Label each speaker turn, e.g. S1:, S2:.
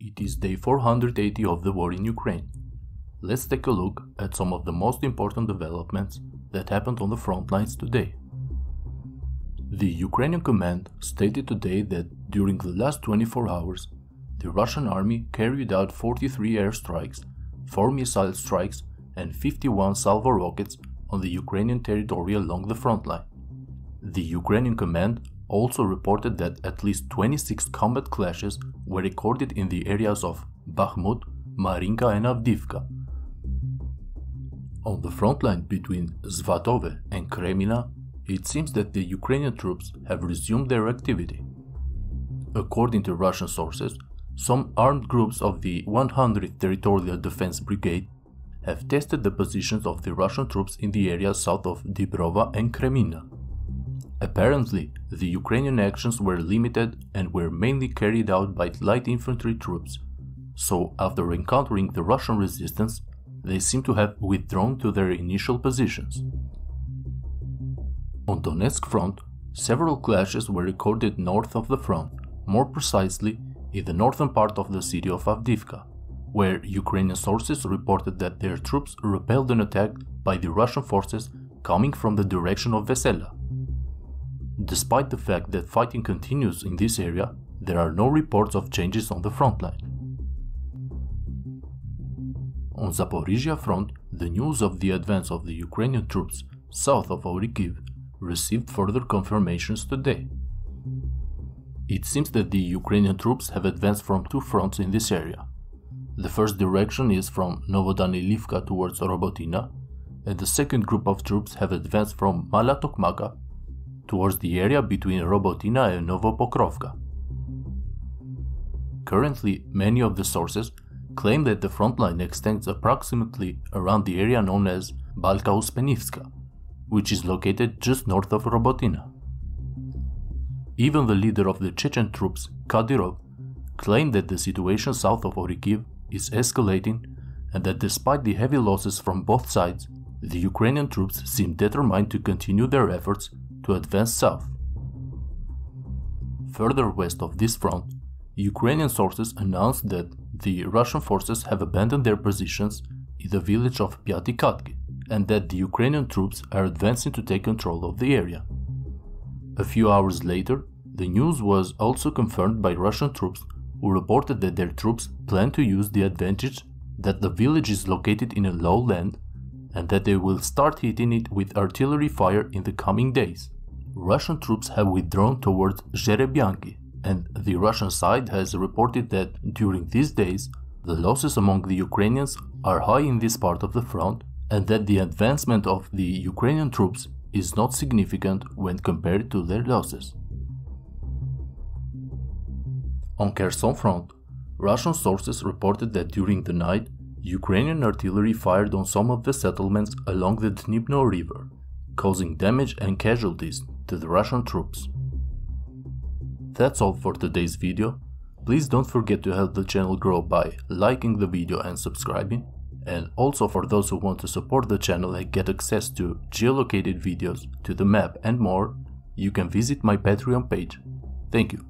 S1: It is day 480 of the war in Ukraine. Let's take a look at some of the most important developments that happened on the front lines today. The Ukrainian command stated today that during the last 24 hours, the Russian army carried out 43 airstrikes, 4 missile strikes and 51 salvo rockets on the Ukrainian territory along the front line. The Ukrainian command also reported that at least 26 combat clashes were recorded in the areas of Bakhmut, Marinka and Avdiivka. On the front line between Svatove and Kremina, it seems that the Ukrainian troops have resumed their activity. According to Russian sources, some armed groups of the 100th Territorial Defense Brigade have tested the positions of the Russian troops in the area south of Dibrova and Kremina. Apparently, the Ukrainian actions were limited and were mainly carried out by light infantry troops, so after encountering the Russian resistance, they seem to have withdrawn to their initial positions. On Donetsk front, several clashes were recorded north of the front, more precisely in the northern part of the city of Avdiivka, where Ukrainian sources reported that their troops repelled an attack by the Russian forces coming from the direction of Vesela. Despite the fact that fighting continues in this area, there are no reports of changes on the front line. On Zaporizhia front, the news of the advance of the Ukrainian troops south of Orikhiv received further confirmations today. It seems that the Ukrainian troops have advanced from two fronts in this area. The first direction is from Novodanilivka towards Robotina, and the second group of troops have advanced from Mala Tokmaka towards the area between Robotina and Novopokrovka. Currently, many of the sources claim that the front line extends approximately around the area known as Balka Uspenivska, which is located just north of Robotina. Even the leader of the Chechen troops, Kadyrov, claimed that the situation south of Orikhiv is escalating and that despite the heavy losses from both sides, the Ukrainian troops seem determined to continue their efforts to advance south. Further west of this front, Ukrainian sources announced that the Russian forces have abandoned their positions in the village of Pyatikatki and that the Ukrainian troops are advancing to take control of the area. A few hours later, the news was also confirmed by Russian troops who reported that their troops plan to use the advantage that the village is located in a low land and that they will start hitting it with artillery fire in the coming days. Russian troops have withdrawn towards Zherebyanki, and the Russian side has reported that during these days the losses among the Ukrainians are high in this part of the front and that the advancement of the Ukrainian troops is not significant when compared to their losses. On Kherson front, Russian sources reported that during the night, Ukrainian artillery fired on some of the settlements along the Dnipro River, causing damage and casualties to the Russian troops. That's all for today's video. Please don't forget to help the channel grow by liking the video and subscribing. And also for those who want to support the channel and get access to geolocated videos, to the map and more, you can visit my Patreon page. Thank you.